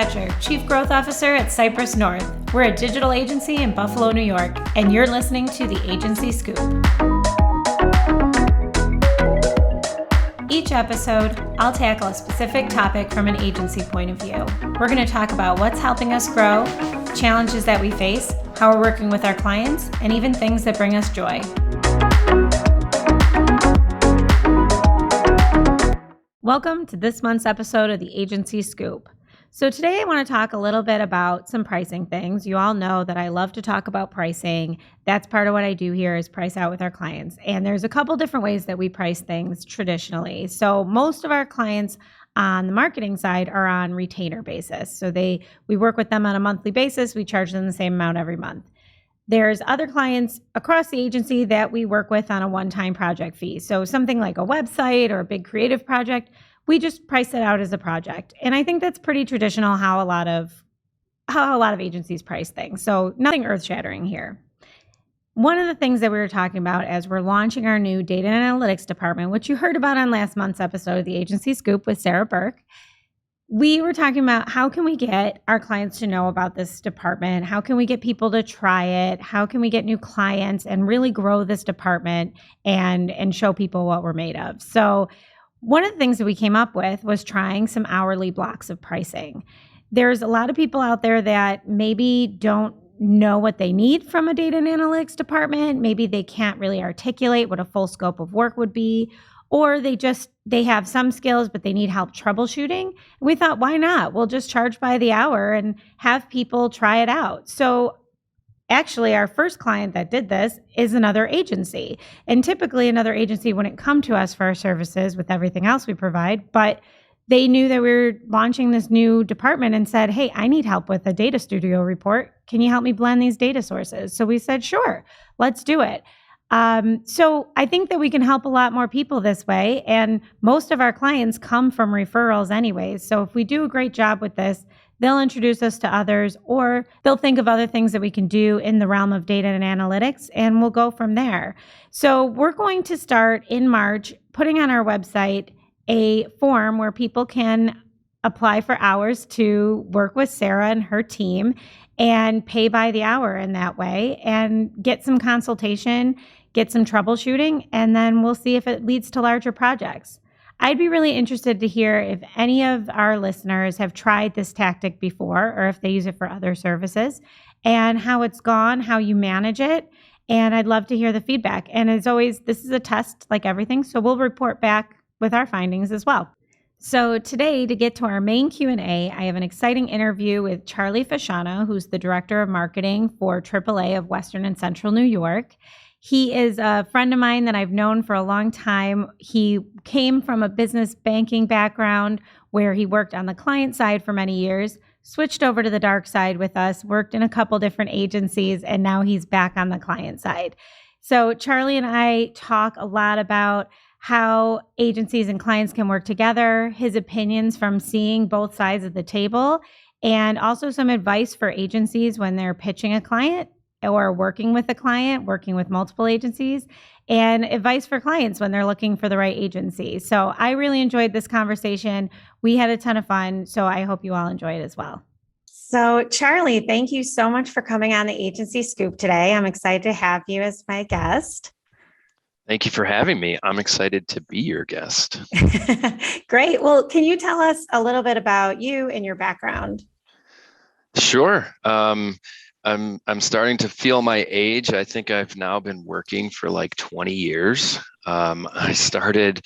Fletcher, Chief Growth Officer at Cypress North. We're a digital agency in Buffalo, New York, and you're listening to the Agency Scoop. Each episode, I'll tackle a specific topic from an agency point of view. We're going to talk about what's helping us grow, challenges that we face, how we're working with our clients, and even things that bring us joy. Welcome to this month's episode of the Agency Scoop. So today I want to talk a little bit about some pricing things. You all know that I love to talk about pricing. That's part of what I do here is price out with our clients. And there's a couple different ways that we price things traditionally. So most of our clients on the marketing side are on retainer basis. So we work with them on a monthly basis. We charge them the same amount every month. There's other clients across the agency that we work with on a one-time project fee. So something like a website or a big creative project, we just price it out as a project. And I think that's pretty traditional how a lot of agencies price things. So nothing earth-shattering here. One of the things that we were talking about as we're launching our new data and analytics department, which you heard about on last month's episode of the Agency Scoop with Sarah Burke, we were talking about how can we get our clients to know about this department? How can we get people to try it? How can we get new clients and really grow this department and show people what we're made of? So one of the things that we came up with was trying some hourly blocks of pricing. There's a lot of people out there that maybe don't know what they need from a data and analytics department. Maybe they can't really articulate what a full scope of work would be. Or they have some skills, but they need help troubleshooting. And we thought, why not? We'll just charge by the hour and have people try it out. So actually, our first client that did this is another agency. And typically another agency wouldn't come to us for our services with everything else we provide, but they knew that we were launching this new department and said, hey, I need help with a data studio report. Can you help me blend these data sources? So we said, sure, let's do it. So I think that we can help a lot more people this way. And most of our clients come from referrals anyways. So if we do a great job with this, they'll introduce us to others, or they'll think of other things that we can do in the realm of data and analytics, and we'll go from there. So we're going to start in March putting on our website a form where people can apply for hours to work with Sarah and her team and pay by the hour in that way and get some consultation, get some troubleshooting, and then we'll see if it leads to larger projects. I'd be really interested to hear if any of our listeners have tried this tactic before or if they use it for other services and how it's gone, how you manage it. And I'd love to hear the feedback. And as always, this is a test like everything, so we'll report back with our findings as well. So today, to get to our main Q&A, I have an exciting interview with Charlie Fashana, who's the Director of Marketing for AAA of Western and Central New York. He is a friend of mine that I've known for a long time. He came from a business banking background where he worked on the client side for many years, switched over to the dark side with us, worked in a couple different agencies, and now he's back on the client side. So Charlie and I talk a lot about how agencies and clients can work together, his opinions from seeing both sides of the table, and also some advice for agencies when they're pitching a client or working with a client, working with multiple agencies, and advice for clients when they're looking for the right agency. So I really enjoyed this conversation. We had a ton of fun, so I hope you all enjoy it as well. So Charlie, thank you so much for coming on the Agency Scoop today. I'm excited to have you as my guest. Thank you for having me. I'm excited to be your guest. Great. Well, can you tell us a little bit about you and your background? Sure. I'm starting to feel my age. I think I've now been working for like 20 years. I started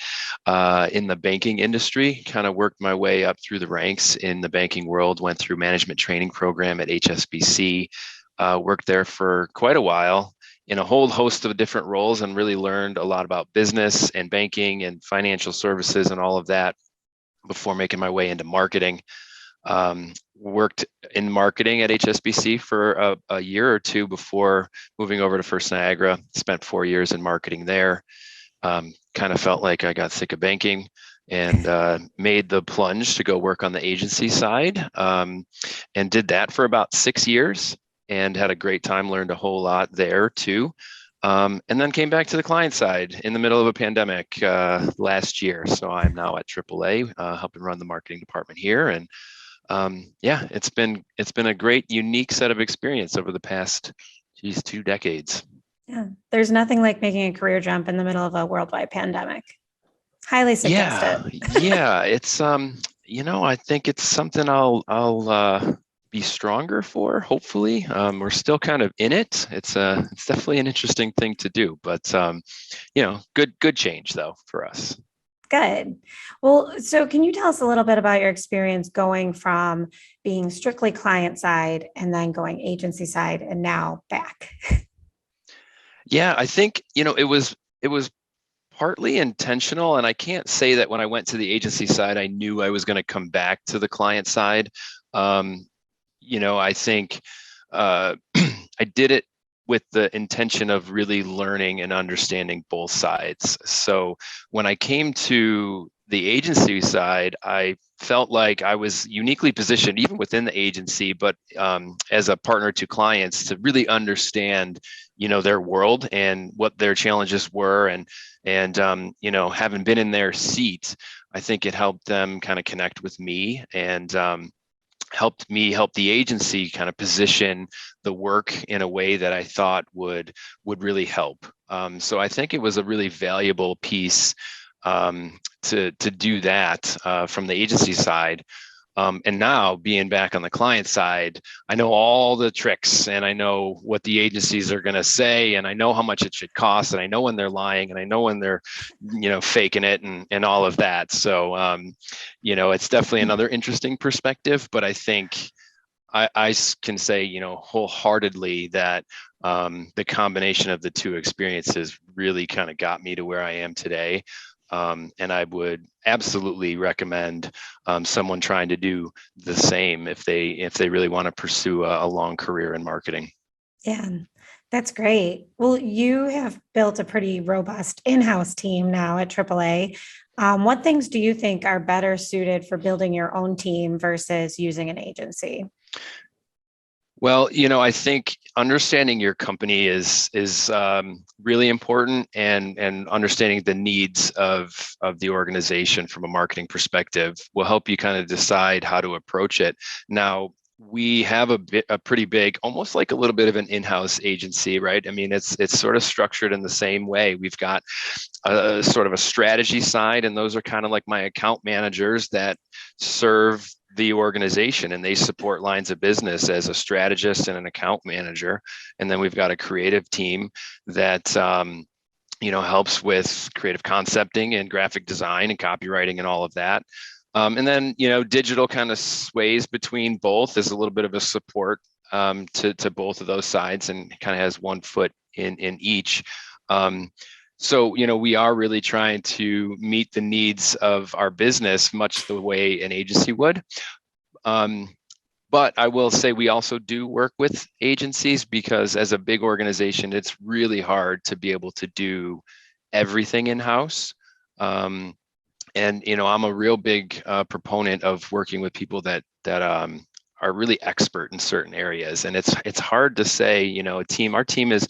in the banking industry, kind of worked my way up through the ranks in the banking world, went through management training program at HSBC, worked there for quite a while in a whole host of different roles and really learned a lot about business and banking and financial services and all of that before making my way into marketing. Worked in marketing at HSBC for a year or two before moving over to First Niagara. Spent 4 years in marketing there. Kind of felt like I got sick of banking and made the plunge to go work on the agency side, and did that for about 6 years and had a great time, learned a whole lot there too. And then came back to the client side in the middle of a pandemic last year. So I'm now at AAA, helping run the marketing department here, and Yeah, it's been a great, unique set of experience over the past, geez, 2 decades. Yeah. There's nothing like making a career jump in the middle of a worldwide pandemic. Highly suggest it. Yeah, yeah, I think it's something I'll be stronger for, hopefully. We're still kind of in it. It's definitely an interesting thing to do, but good change though for us. Good. Well, so can you tell us a little bit about your experience going from being strictly client side and then going agency side and now back? Yeah, I think, it was partly intentional, and I can't say that when I went to the agency side, I knew I was going to come back to the client side. Um, I think I did it with the intention of really learning and understanding both sides. So when I came to the agency side, I felt like I was uniquely positioned, even within the agency, but as a partner to clients, to really understand, their world and what their challenges were, and having been in their seat, I think it helped them kind of connect with me, and helped me help the agency kind of position the work in a way that I thought would really help. So I think it was a really valuable piece, to do that from the agency side. And now being back on the client side, I know all the tricks, and I know what the agencies are going to say, and I know how much it should cost, and I know when they're lying, and I know when they're, faking it, and all of that. So, it's definitely another interesting perspective, but I think I can say, wholeheartedly that the combination of the two experiences really kind of got me to where I am today. And I would absolutely recommend someone trying to do the same if they really want to pursue a long career in marketing. Yeah, that's great. Well, you have built a pretty robust in-house team now at AAA. What things do you think are better suited for building your own team versus using an agency? Well, I think understanding your company is really important, and understanding the needs of the organization from a marketing perspective will help you kind of decide how to approach it. Now, we have a pretty big, almost like a little bit of an in-house agency, right? I mean, it's sort of structured in the same way. We've got a sort of a strategy side, and those are kind of like my account managers that serve the organization, and they support lines of business as a strategist and an account manager. And then we've got a creative team that helps with creative concepting and graphic design and copywriting and all of that. And then digital kind of sways between both, as a little bit of a support to both of those sides, and kind of has one foot in each. So, we are really trying to meet the needs of our business much the way an agency would. But I will say we also do work with agencies, because as a big organization, it's really hard to be able to do everything in-house. And I'm a real big proponent of working with people that are really expert in certain areas, and it's hard to say, our team is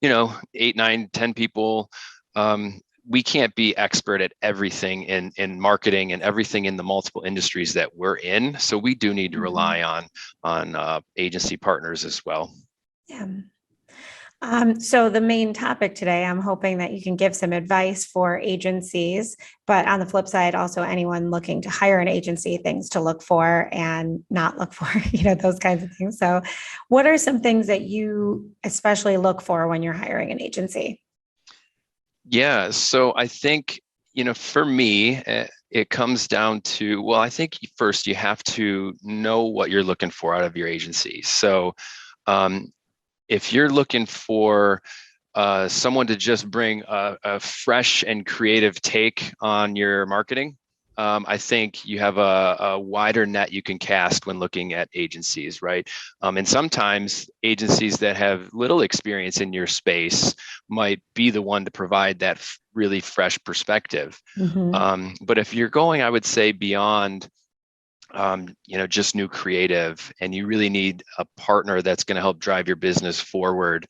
8, 9, 10 people. We can't be expert at everything in marketing and everything in the multiple industries that we're in. So we do need to rely on agency partners as well. Yeah. So the main topic today, I'm hoping that you can give some advice for agencies, but on the flip side, also anyone looking to hire an agency, things to look for and not look for, those kinds of things. So what are some things that you especially look for when you're hiring an agency? Yeah. So I think, for me, it comes down to, well, I think first you have to know what you're looking for out of your agency. So, um, if you're looking for someone to just bring a fresh and creative take on your marketing, I think you have a wider net you can cast when looking at agencies, right? And sometimes agencies that have little experience in your space might be the one to provide that really fresh perspective. Mhm. But if you're going, I would say, beyond just new creative, and you really need a partner that's going to help drive your business forward,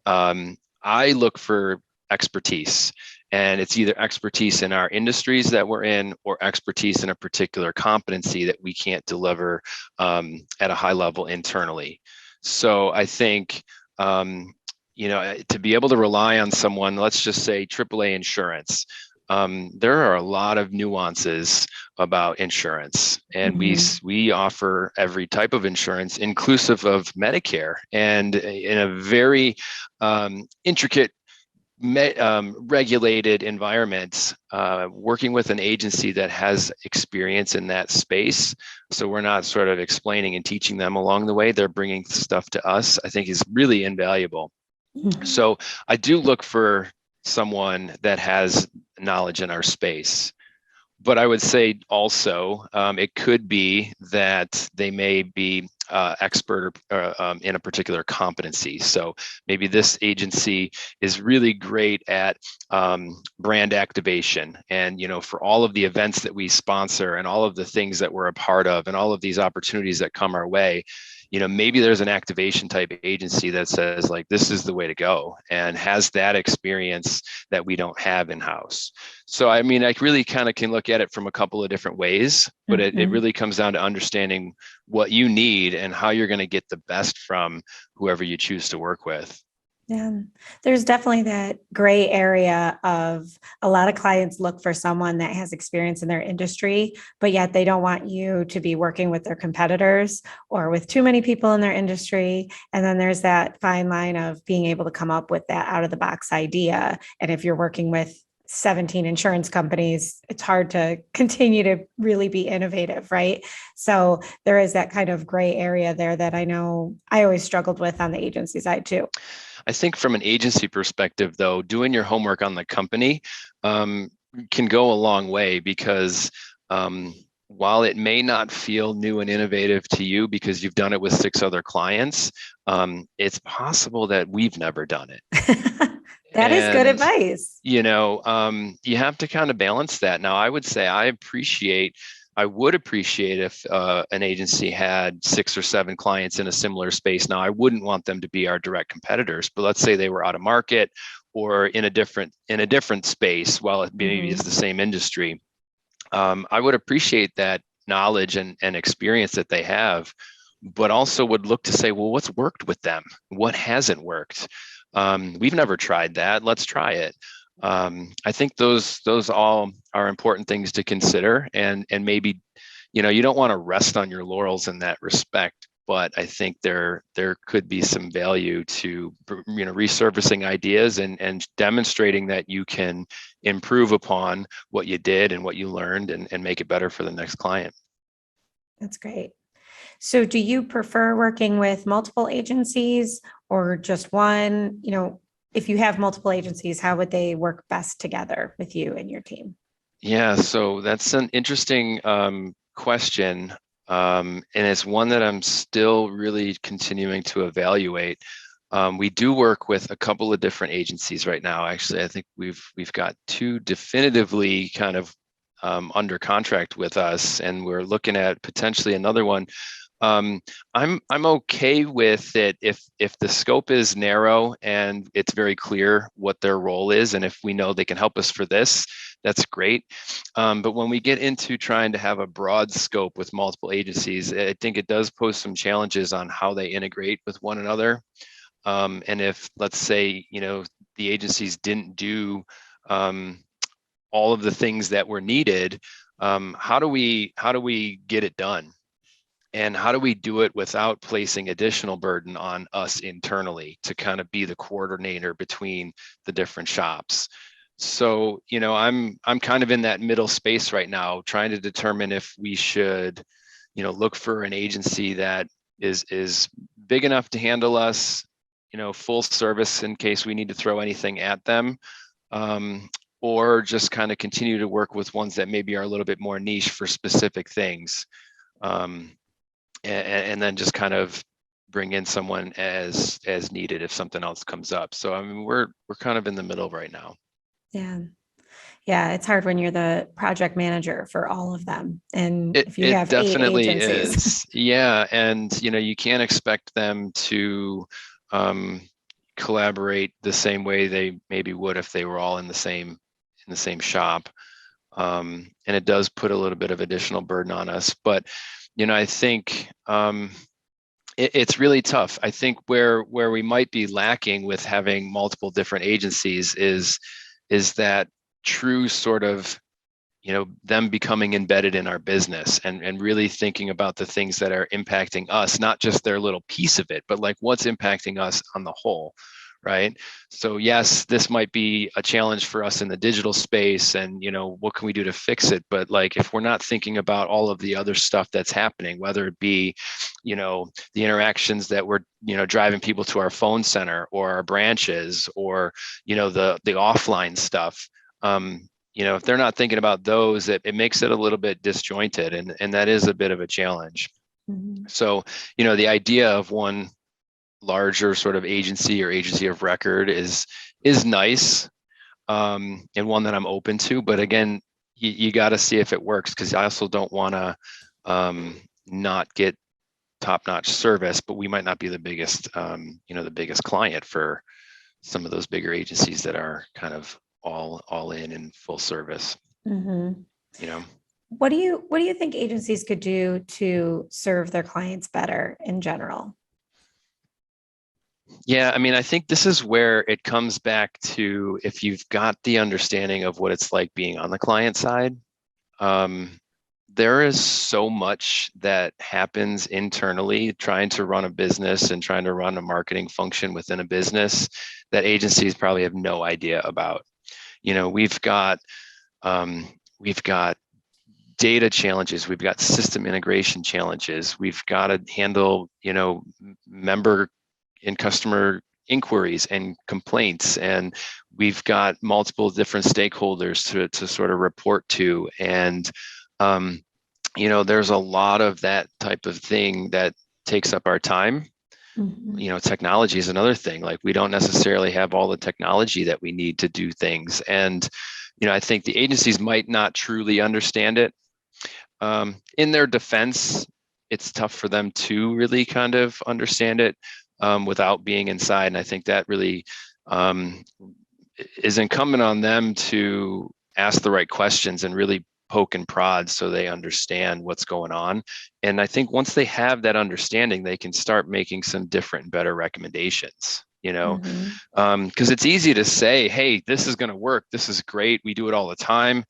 I look for expertise. And it's either expertise in our industries that we're in or expertise in a particular competency that we can't deliver at a high level internally. So I think, to be able to rely on someone, let's just say AAA insurance, there are a lot of nuances about insurance, and we offer every type of insurance, inclusive of Medicare, and in a very intricate regulated environments, working with an agency that has experience in that space. So we're not sort of explaining and teaching them along the way. They're bringing stuff to us, I think is really invaluable. So I do look for someone that has knowledge in our space. But I would say also it could be that they may be expert in a particular competency. So maybe this agency is really great at brand activation, and for all of the events that we sponsor and all of the things that we're a part of and all of these opportunities that come our way, maybe there's an activation type agency that says like, this is the way to go, and has that experience that we don't have in-house. So, I mean, I really kind of can look at it from a couple of different ways, but it really comes down to understanding what you need and how you're going to get the best from whoever you choose to work with. Yeah, there's definitely that gray area of a lot of clients look for someone that has experience in their industry, but yet they don't want you to be working with their competitors or with too many people in their industry. And then there's that fine line of being able to come up with that out of the box idea. And if you're working with 17 insurance companies, it's hard to continue to really be innovative, right? So there is that kind of gray area there that I know I always struggled with on the agency side too. I think from an agency perspective, though, doing your homework on the company can go a long way, because while it may not feel new and innovative to you because you've done it with 6 other clients, it's possible that we've never done it. That is good advice. You have to kind of balance that. Now, I would say I would appreciate if an agency had 6 or 7 clients in a similar space. Now, I wouldn't want them to be our direct competitors, but let's say they were out of market or in a different space, while it maybe is the same industry. I would appreciate that knowledge and experience that they have, but also would look to say, well, what's worked with them? What hasn't worked? We've never tried that. Let's try it. I think those all are important things to consider, and maybe, you don't want to rest on your laurels in that respect, but I think there could be some value to, resurfacing ideas and demonstrating that you can improve upon what you did and what you learned, and make it better for the next client. That's great. So do you prefer working with multiple agencies or just one? If you have multiple agencies, how would they work best together with you and your team? Yeah, so that's an interesting question. And it's one that I'm still really continuing to evaluate. We do work with a couple of different agencies right now. Actually, I think we've got 2 definitively kind of under contract with us, and we're looking at potentially another one. I'm okay with it if the scope is narrow and it's very clear what their role is, and if we know they can help us for this, that's great. But when we get into trying to have a broad scope with multiple agencies, I think it does pose some challenges on how they integrate with one another. And if, let's say, the agencies didn't do all of the things that were needed, how do we get it done? And how do we do it without placing additional burden on us internally to kind of be the coordinator between the different shops? So, I'm kind of in that middle space right now, trying to determine if we should, look for an agency that is big enough to handle us, full service in case we need to throw anything at them, or just kind of continue to work with ones that maybe are a little bit more niche for specific things. And then just kind of bring in someone as needed if something else comes up. So, I mean, we're kind of in the middle right now. Yeah, it's hard when you're the project manager for all of them, and if you It have 8 definitely agencies. is. Yeah, and you can't expect them to collaborate the same way they maybe would if they were all in the same the same shop. And it does put a little bit of additional burden on us. But, I think it's really tough. I think where we might be lacking with having multiple different agencies is that true sort of, them becoming embedded in our business and really thinking about the things that are impacting us, not just their little piece of it, but like what's impacting us on the whole, right? So yes, this might be a challenge for us in the digital space and, what can we do to fix it? But like, if we're not thinking about all of the other stuff that's happening, whether it be, the interactions that we're, driving people to our phone center or our branches or, the offline stuff, if they're not thinking about those, it makes it a little bit disjointed, and that is a bit of a challenge. Mm-hmm. So, the idea of one larger sort of agency or agency of record is nice, and one that I'm open to. But again, you got to see if it works, because I also don't want to not get top-notch service, but we might not be the biggest, the biggest client for some of those bigger agencies that are kind of all in full service. Mm-hmm. you know What do you think agencies could do to serve their clients better in general? Yeah, I mean, I think this is where it comes back to, if you've got the understanding of what it's like being on the client side, there is so much that happens internally trying to run a business and trying to run a marketing function within a business that agencies probably have no idea about. We've got data challenges, we've got system integration challenges, we've got to handle, member and customer inquiries and complaints, and we've got multiple different stakeholders to sort of report to. And there's a lot of that type of thing that takes up our time. Mm-hmm. Technology is another thing. Like, we don't necessarily have all the technology that we need to do things. And, I think the agencies might not truly understand it. In their defense, it's tough for them to really kind of understand it without being inside. And I think that really is incumbent on them to ask the right questions and really poke and prod so they understand what's going on. And I think once they have that understanding, they can start making some different and better recommendations, Mm-hmm. because it's easy to say, hey, this is going to work. This is great. We do it all the time.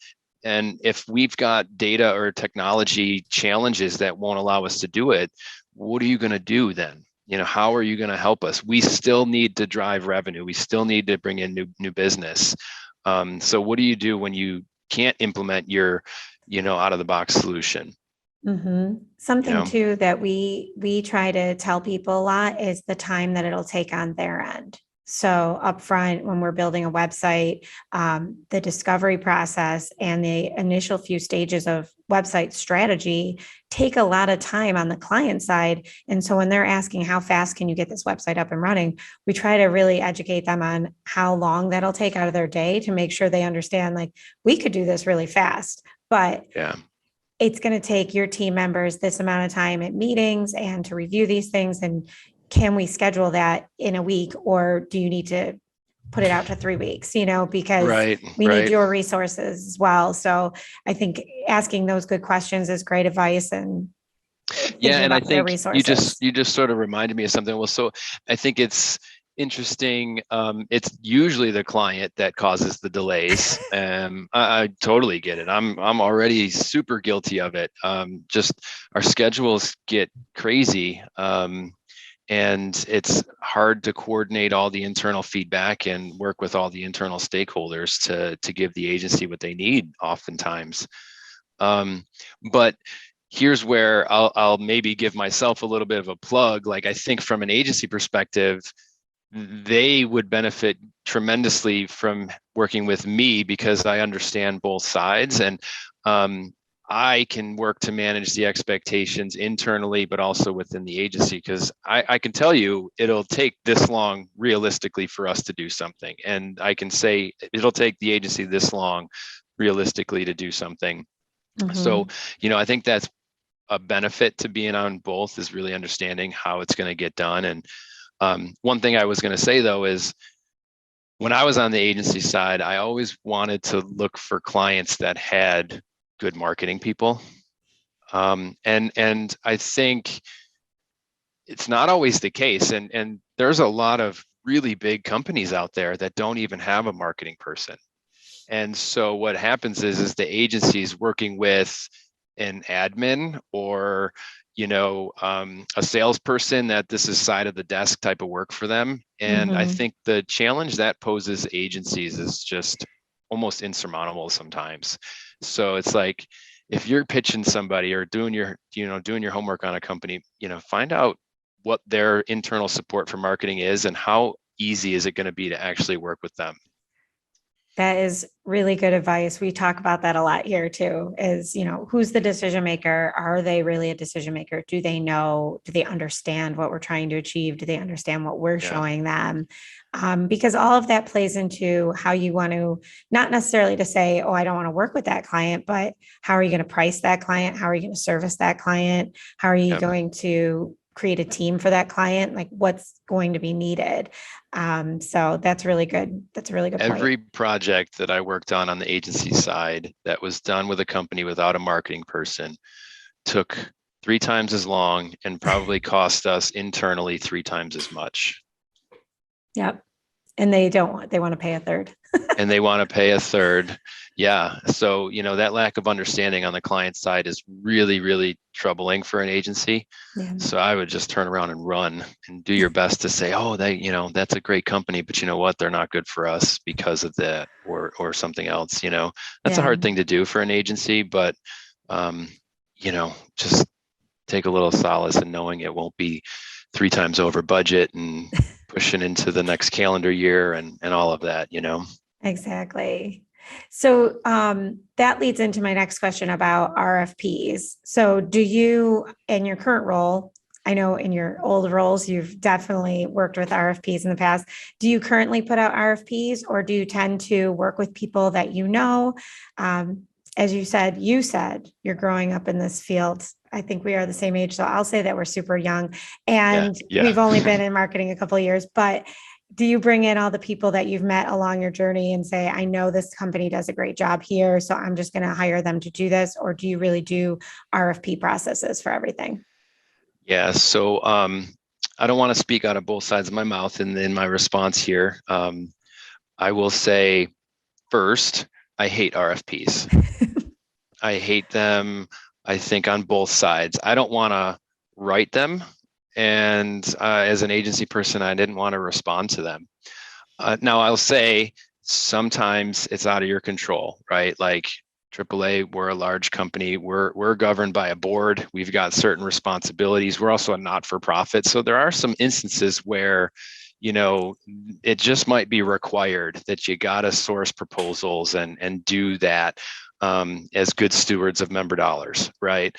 And if we've got data or technology challenges that won't allow us to do it, what are you going to do then? How are you going to help us? We still need to drive revenue. We still need to bring in new business. So what do you do when you can't implement your, out of the box solution? Mm-hmm. Something too that we try to tell people a lot is the time that it'll take on their end. So upfront, when we're building a website, the discovery process and the initial few stages of website strategy take a lot of time on the client side. And so when they're asking how fast can you get this website up and running, we try to really educate them on how long that'll take out of their day to make sure they understand, like, we could do this really fast, but yeah, it's going to take your team members this amount of time at meetings and to review these things. And can we schedule that in a week, or do you need to put it out to 3 weeks, because we need your resources as well. So I think asking those good questions is great advice. And and I think you resources. just sort of reminded me of something. Well, so I think it's interesting. It's usually the client that causes the delays. I totally get it. I'm already super guilty of it. Just our schedules get crazy. And it's hard to coordinate all the internal feedback and work with all the internal stakeholders to give the agency what they need oftentimes. But here's where I'll maybe give myself a little bit of a plug. Like, I think from an agency perspective, they would benefit tremendously from working with me, because I understand both sides, and I can work to manage the expectations internally, but also within the agency, because I can tell you it'll take this long realistically for us to do something. And I can say it'll take the agency this long realistically to do something. Mm-hmm. So, I think that's a benefit to being on both, is really understanding how it's going to get done. And one thing I was going to say, though, is when I was on the agency side, I always wanted to look for clients that had good marketing people. And I think it's not always the case. And there's a lot of really big companies out there that don't even have a marketing person. And so what happens is the agency's working with an admin or a salesperson that this is side of the desk type of work for them. And I Mm-hmm. think the challenge that poses agencies is just almost insurmountable sometimes. So it's like if you're pitching somebody or doing your homework on a company, find out what their internal support for marketing is and how easy is it going to be to actually work with them. That is really good advice. We talk about that a lot here too, is, who's the decision maker? Are they really a decision maker? Do they know? Do they understand what we're trying to achieve? Do they understand what we're Yeah. showing them? Because all of that plays into how you want to, not necessarily to say, oh, I don't want to work with that client, but how are you going to price that client? How are you going to service that client? How are you Yep. going to create a team for that client? Like what's going to be needed? So that's really good. That's a really good point. Every project that I worked on the agency side that was done with a company without a marketing person took 3 times as long and probably cost us internally 3 times as much. Yep. And they want to pay a third. And they want to pay a third. Yeah. So, that lack of understanding on the client side is really, really troubling for an agency. Yeah. So I would just turn around and run and do your best to say, oh, that's a great company, but you know what? They're not good for us because of that or something else. That's a Yeah. hard thing to do for an agency, but um, just take a little solace in knowing it won't be 3 times over budget and pushing into the next calendar year and all of that. Exactly. So that leads into my next question about RFPs. So do you, in your current role, I know in your old roles, you've definitely worked with RFPs in the past. Do you currently put out RFPs or do you tend to work with people that you know? As you said you're growing up in this field. I think we are the same age. So I'll say that we're super young Yeah. and Yeah. we've only been in marketing a couple of years, but do you bring in all the people that you've met along your journey and say, I know this company does a great job here, so I'm just going to hire them to do this? Or do you really do RFP processes for everything? Yeah. So I don't want to speak out of both sides of my mouth in my response here. I will say first, I hate RFPs. I hate them, I think, on both sides. I don't want to write them. And as an agency person, I didn't want to respond to them. Now, I'll say sometimes it's out of your control, right? Like AAA, we're a large company. We're governed by a board. We've got certain responsibilities. We're also a not-for-profit. So there are some instances where, it just might be required that you got to source proposals and do that as good stewards of member dollars, right?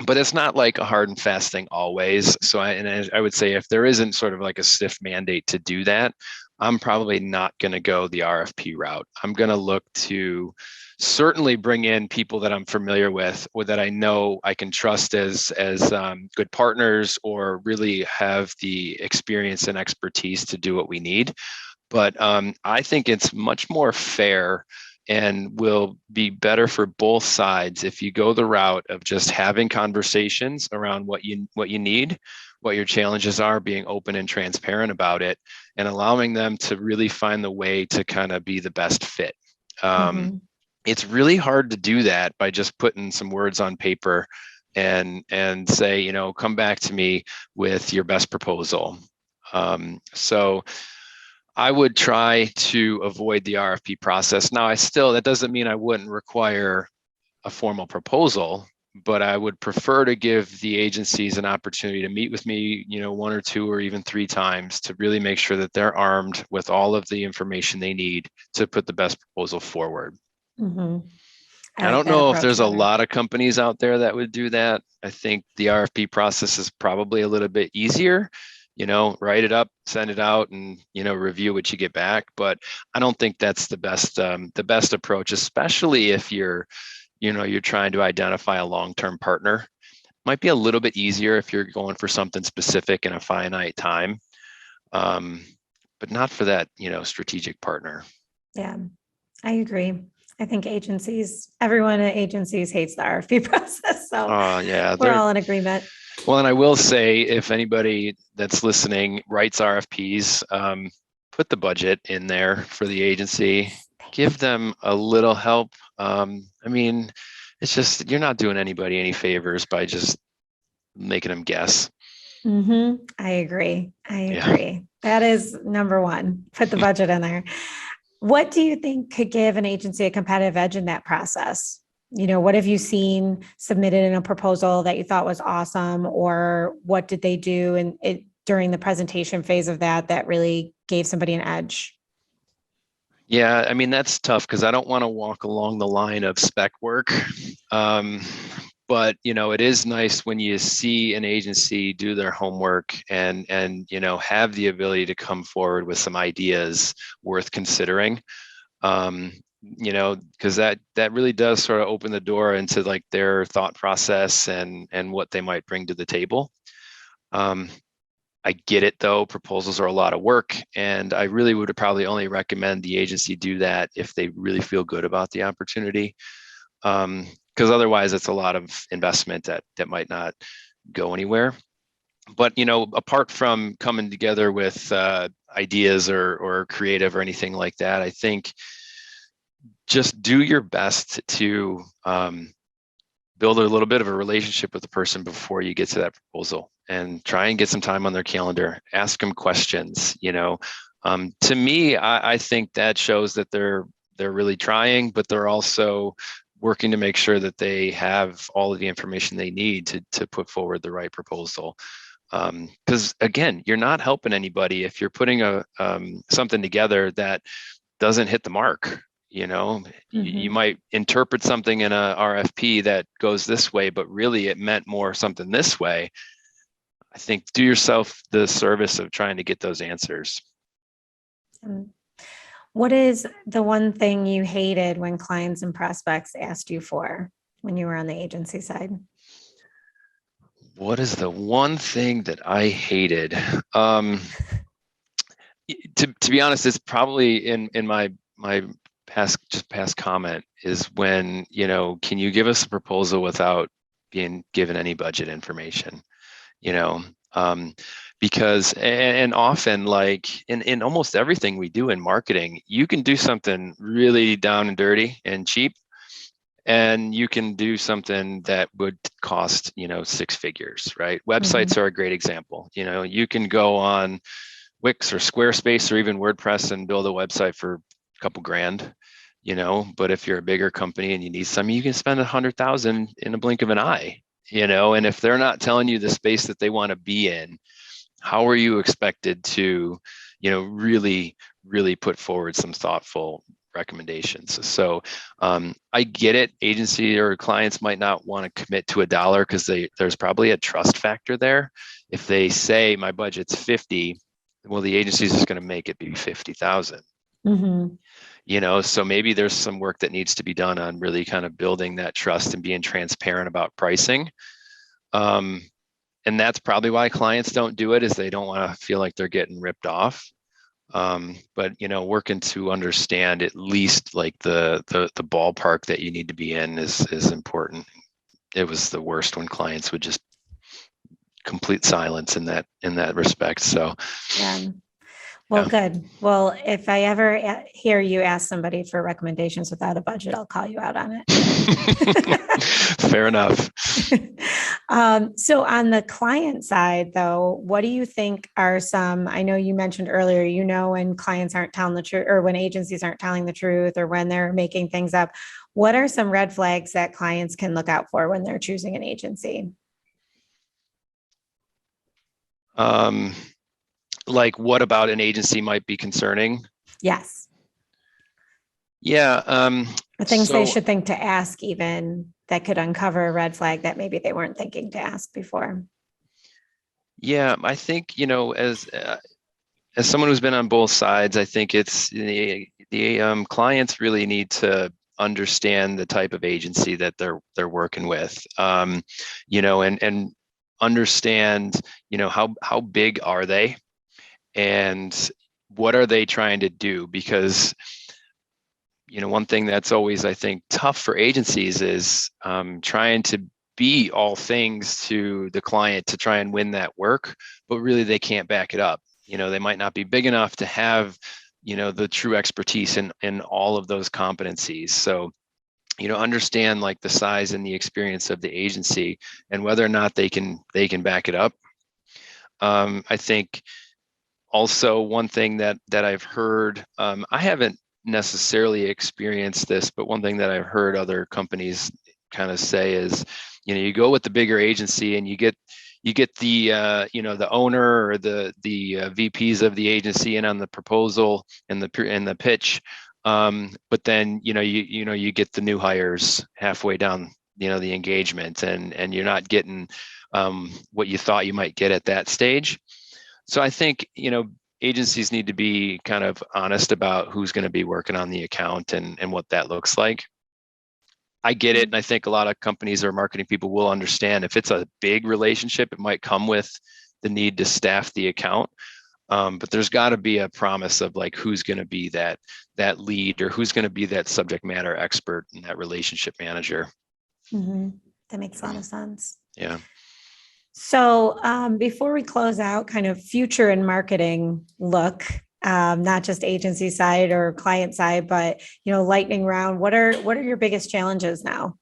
But it's not like a hard and fast thing always. So I would say if there isn't sort of like a stiff mandate to do that, I'm probably not going to go the RFP route. I'm going to look to certainly bring in people that I'm familiar with or that I know I can trust as good partners or really have the experience and expertise to do what we need. But I think it's much more fair and will be better for both sides if you go the route of just having conversations around what you need, what your challenges are, being open and transparent about it, and allowing them to really find the way to kind of be the best fit. Mm-hmm. It's really hard to do that by just putting some words on paper and say, come back to me with your best proposal. So I would try to avoid the RFP process. Now, that doesn't mean I wouldn't require a formal proposal, but I would prefer to give the agencies an opportunity to meet with me, 1 or 2 or even 3 times to really make sure that they're armed with all of the information they need to put the best proposal forward. Mm-hmm. I I like don't that know if approach there's a better. lot of companies out there that would do that. I think the RFP process is probably a little bit easier. Write it up, send it out, and review what you get back. But I don't think that's the best approach, especially if you're trying to identify a long-term partner. Might be a little bit easier if you're going for something specific in a finite time. Um, but not for that, strategic partner. Yeah, I agree. I think everyone at agencies hates the RFP process. So Yeah, we're all in agreement. well, and I will say, if anybody that's listening writes RFPs, put the budget in there for the agency. Give them a little help. I mean, it's just, you're not doing anybody any favors by just making them guess. I agree. Yeah. That is number one. Put the budget in there. What do you think could give an agency a competitive edge in that process? What have you seen submitted in a proposal that you thought was awesome, or what did they do during the presentation phase of that really gave somebody an edge? Yeah, I mean, that's tough because I don't want to walk along the line of spec work. Um, but it is nice when you see an agency do their homework and have the ability to come forward with some ideas worth considering. Because that really does sort of open the door into like their thought process and what they might bring to the table. I get it though, proposals are a lot of work, and I really would probably only recommend the agency do that if they really feel good about the opportunity. Because otherwise it's a lot of investment that might not go anywhere. But apart from coming together with ideas or creative or anything like that, I think just do your best to build a little bit of a relationship with the person before you get to that proposal, and try and get some time on their calendar. Ask them questions. To me, I think that shows that they're really trying, but they're also working to make sure that they have all of the information they need to put forward the right proposal. Because again, you're not helping anybody if you're putting something together that doesn't hit the mark. You might interpret something in a RFP that goes this way, but really it meant more something this way. I think do yourself the service of trying to get those answers. What is the one thing you hated when clients and prospects asked you for when you were on the agency side? What is the one thing that I hated? To be honest, it's probably in my past comment is when, can you give us a proposal without being given any budget information? Because and often, like in almost everything we do in marketing, you can do something really down and dirty and cheap, and you can do something that would cost six figures, right? Websites are a great example. You can go on Wix or Squarespace or even WordPress and build a website for a couple grand, but if you're a bigger company and you need something, you can spend 100,000 in a blink of an eye. And if they're not telling you the space that they want to be in, how are you expected to really put forward some thoughtful recommendations? So I get it, agency or clients might not want to commit to $1 because there's probably a trust factor there. If they say my budget's 50, well, the agency is just going to make it be 50,000. So maybe there's some work that needs to be done on really kind of building that trust and being transparent about pricing. And that's probably why clients don't do it, is they don't want to feel like they're getting ripped off. But working to understand at least like the ballpark that you need to be in is important. It was the worst when clients would just complete silence in that respect. So yeah. Well, good. Well, if I ever hear you ask somebody for recommendations without a budget, I'll call you out on it. Fair enough. So on the client side, though, what do you think are some, I know you mentioned earlier, when clients aren't telling the truth, or when agencies aren't telling the truth, or when they're making things up, what are some red flags that clients can look out for when they're choosing an agency? Like what about an agency might be concerning? Yes. Yeah. The things they should think to ask, even that could uncover a red flag that maybe they weren't thinking to ask before. Yeah, I think, as someone who's been on both sides, I think it's the clients really need to understand the type of agency that they're working with, and understand, how big are they, and what are they trying to do? Because one thing that's always, I think, tough for agencies is trying to be all things to the client to try and win that work, but really they can't back it up. They might not be big enough to have, the true expertise in all of those competencies. So, understand like the size and the experience of the agency and whether or not they can back it up. I think also one thing that I've heard, I haven't necessarily experienced this, but one thing that I've heard other companies kind of say is, you go with the bigger agency and you get the the owner or the VPs of the agency in on the proposal and the pitch, but then you get the new hires halfway down the engagement, and you're not getting what you thought you might get at that stage. So I think, agencies need to be kind of honest about who's going to be working on the account and what that looks like. I get it. And I think a lot of companies or marketing people will understand if it's a big relationship, it might come with the need to staff the account. But there's got to be a promise of like who's going to be that lead or who's going to be that subject matter expert and that relationship manager. Mm-hmm. That makes a lot of sense. Yeah. So before we close out, kind of future in marketing look, not just agency side or client side, but lightning round. What are your biggest challenges now?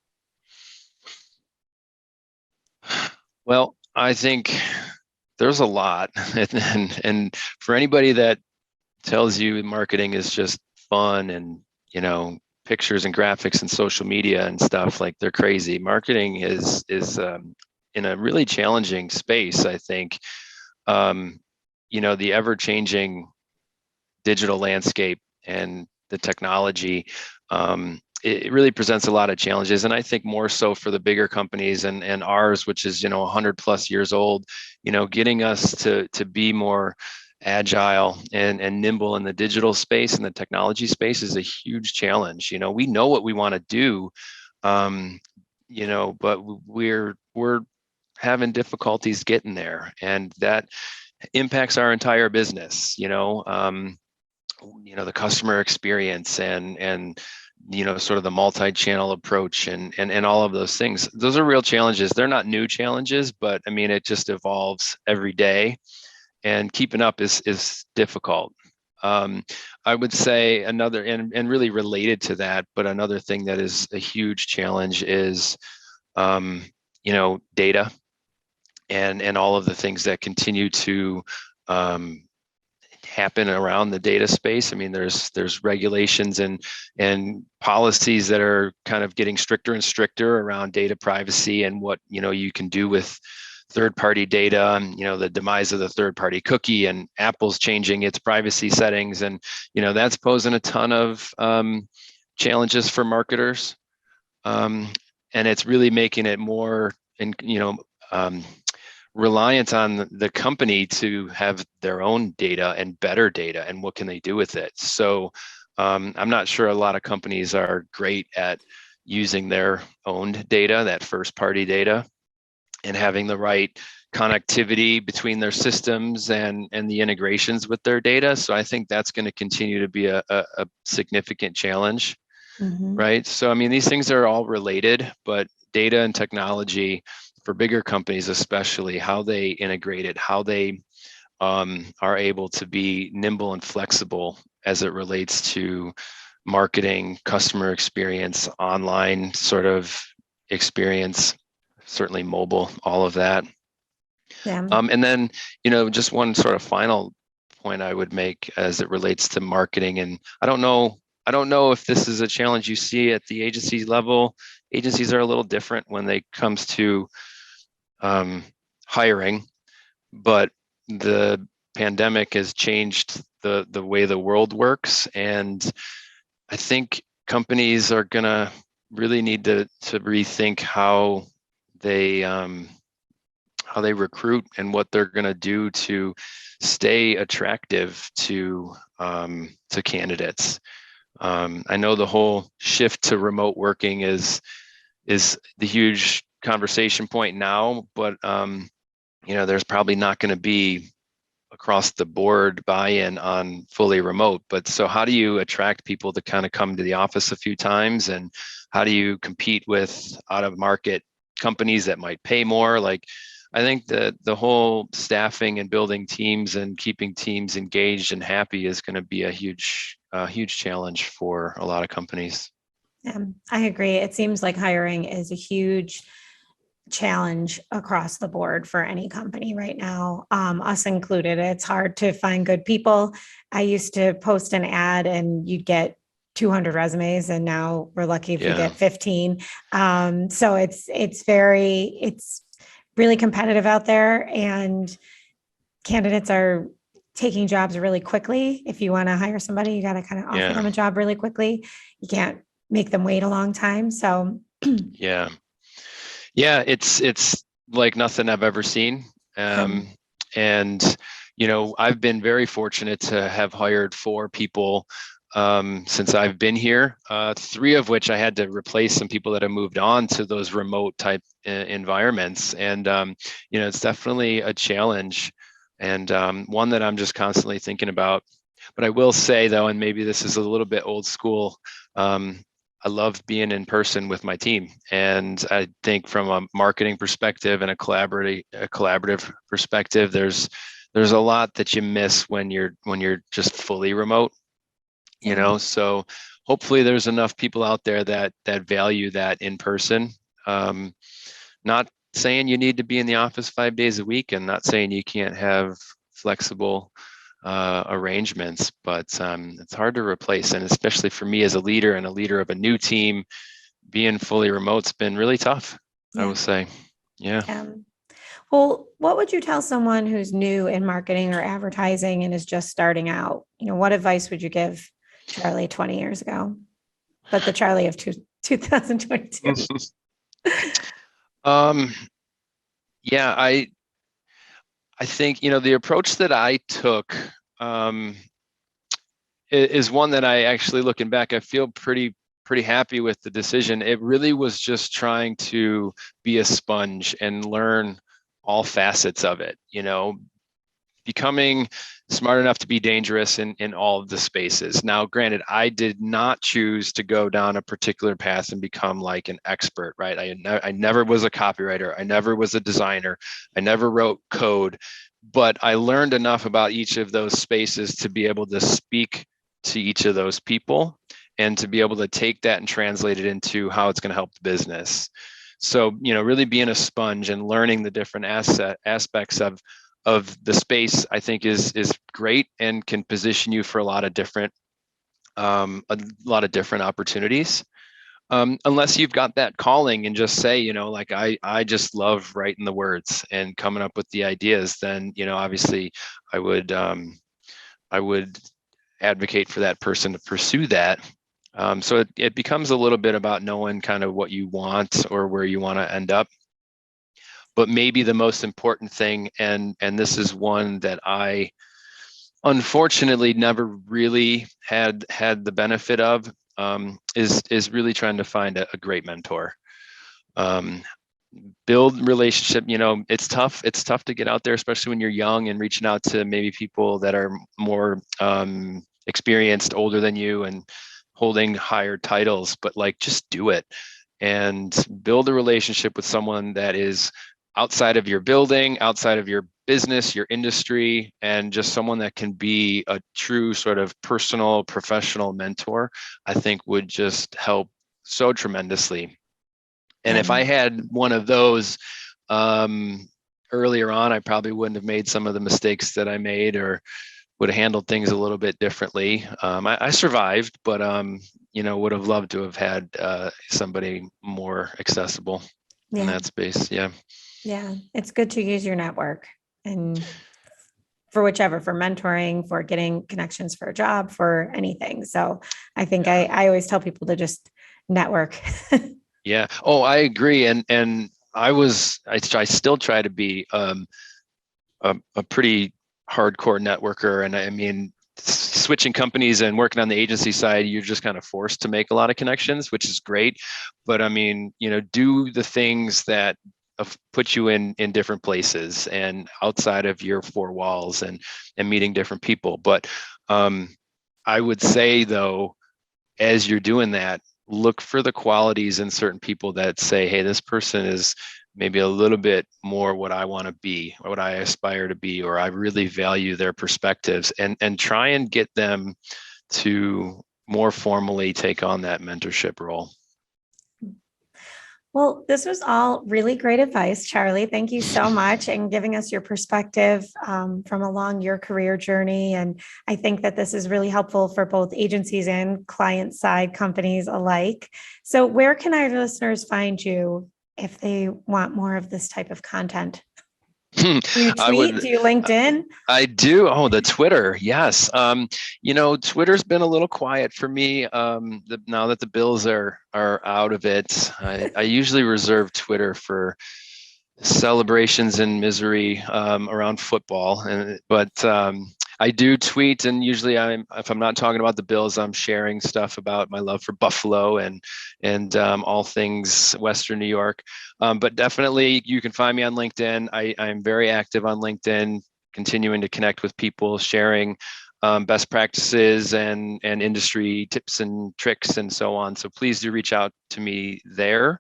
Well, I think there's a lot, and for anybody that tells you marketing is just fun and pictures and graphics and social media and stuff, like they're crazy. Marketing is in a really challenging space, I think. The ever-changing digital landscape and the technology, it really presents a lot of challenges. And I think more so for the bigger companies and ours, which is 100 plus years old, getting us to be more agile and nimble in the digital space and the technology space is a huge challenge. We know what we want to do, but we're having difficulties getting there, and that impacts our entire business. The customer experience and sort of the multi-channel approach and all of those things. Those are real challenges. They're not new challenges, but I mean, it just evolves every day, and keeping up is difficult. I would say another, and really related to that, but another thing that is a huge challenge is, data and all of the things that continue to happen around the data space. I mean, there's regulations and policies that are kind of getting stricter and stricter around data privacy and what you can do with third-party data, and the demise of the third-party cookie, and Apple's changing its privacy settings, and that's posing a ton of challenges for marketers, and it's really making it more reliant on the company to have their own data and better data, and what can they do with it. So I'm not sure a lot of companies are great at using their own data, that first party data, and having the right connectivity between their systems and the integrations with their data. So I think that's going to continue to be a significant challenge. Mm-hmm. Right. So, I mean, these things are all related, but data and technology for bigger companies, especially how they integrate it, how they are able to be nimble and flexible as it relates to marketing, customer experience, online sort of experience, certainly mobile, all of that. Yeah. And then, just one sort of final point I would make as it relates to marketing, and I don't know if this is a challenge you see at the agency level. Agencies are a little different when it comes to hiring, but the pandemic has changed the way the world works, and I think companies are gonna really need to rethink how they recruit and what they're gonna do to stay attractive to candidates. I know the whole shift to remote working is the huge conversation point now, but there's probably not going to be across the board buy-in on fully remote. But so how do you attract people to kind of come to the office a few times, and how do you compete with out of market companies that might pay more? Like, I think that the whole staffing and building teams and keeping teams engaged and happy is going to be a huge challenge for a lot of companies. I agree. It seems like hiring is a huge challenge across the board for any company right now, us included. It's hard to find good people. I used to post an ad and you'd get 200 resumes, and now we're lucky if we Yeah. get 15. So it's really competitive out there, and candidates are taking jobs really quickly. If you want to hire somebody, you got to kind of offer them Yeah. a job really quickly. You can't make them wait a long time. So Yeah. Yeah. It's like nothing I've ever seen. um, And, I've been very fortunate to have hired 4 people since I've been here, 3 of which I had to replace some people that have moved on to those remote type environments. And, it's definitely a challenge, and one that I'm just constantly thinking about. But I will say, though, and maybe this is a little bit old school, I love being in person with my team. And I think from a marketing perspective and a collaborative perspective, there's a lot that you miss when you're just fully remote, yeah. so hopefully there's enough people out there that value that in person. Not saying you need to be in the office 5 days a week, and not saying you can't have flexible arrangements, but it's hard to replace. And especially for me as a leader and a leader of a new team, being fully remote's been really tough, I Yeah. will say. Yeah. Well, what would you tell someone who's new in marketing or advertising and is just starting out? What advice would you give Charlie 20 years ago, but the Charlie of 2022? um, yeah, I think, the approach that I took um, is one that I actually, looking back, I feel pretty happy with the decision. It really was just trying to be a sponge and learn all facets of it, becoming smart enough to be dangerous in all of the spaces. Now, granted, I did not choose to go down a particular path and become like an expert, right? I never was a copywriter. I never was a designer. I never wrote code, but I learned enough about each of those spaces to be able to speak to each of those people and to be able to take that and translate it into how it's going to help the business. So, really being a sponge and learning the different aspects of the space, I think is great and can position you for a lot of different opportunities. Unless you've got that calling and just say, like I just love writing the words and coming up with the ideas, then obviously I would advocate for that person to pursue that. So it becomes a little bit about knowing kind of what you want or where you want to end up. But maybe the most important thing, and this is one that I unfortunately never really had the benefit of, is really trying to find a great mentor. Um, Build relationship. It's tough to get out there, especially when you're young, and reaching out to maybe people that are more experienced, older than you, and holding higher titles. But like, just do it and build a relationship with someone that is outside of your building, outside of your business, your industry, and just someone that can be a true sort of personal, professional mentor, I think would just help so tremendously. And Yeah. if I had one of those earlier on, I probably wouldn't have made some of the mistakes that I made, or would have handled things a little bit differently. I survived, but would have loved to have had somebody more accessible in Yeah. that space. Yeah. Yeah. It's good to use your network and for whichever, for mentoring, for getting connections for a job, for anything. So I think Yeah. I always tell people to just network. Yeah. Oh, I agree. And I still try to be a pretty hardcore networker. And I mean, switching companies and working on the agency side, you're just kind of forced to make a lot of connections, which is great. But I mean, do the things that put you in different places and outside of your four walls and meeting different people. But I would say though, as you're doing that, look for the qualities in certain people that say, hey, this person is maybe a little bit more what I want to be, or what I aspire to be, or I really value their perspectives, and try and get them to more formally take on that mentorship role. Well, this was all really great advice, Charlie. Thank you so much and giving us your perspective from along your career journey. And I think that this is really helpful for both agencies and client side companies alike. So where can our listeners find you if they want more of this type of content? Do you tweet? Do you LinkedIn? I do. Oh, the Twitter. Yes. Twitter's been a little quiet for me. Now that the Bills are out of it, I usually reserve Twitter for celebrations and misery around football. But I do tweet, and usually if I'm not talking about the Bills, I'm sharing stuff about my love for Buffalo and all things Western New York. But definitely you can find me on LinkedIn. I'm very active on LinkedIn, continuing to connect with people, sharing best practices and industry tips and tricks and so on. So please do reach out to me there.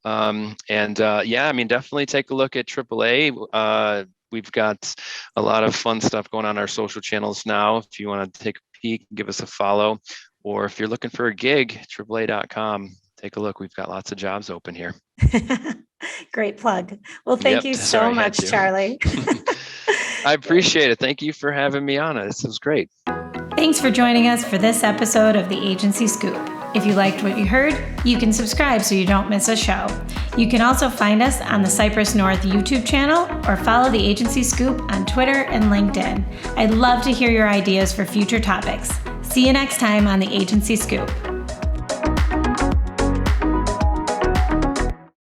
Definitely take a look at AAA. We've got a lot of fun stuff going on our social channels now. If you want to take a peek, give us a follow, or if you're looking for a gig, AAA.com. Take a look. We've got lots of jobs open here. Great plug. Well, thank you so much, Charlie. I appreciate it. Thank you for having me on. This was great. Thanks for joining us for this episode of the Agency Scoop. If you liked what you heard, you can subscribe so you don't miss a show. You can also find us on the Cypress North YouTube channel or follow the Agency Scoop on Twitter and LinkedIn. I'd love to hear your ideas for future topics. See you next time on the Agency Scoop.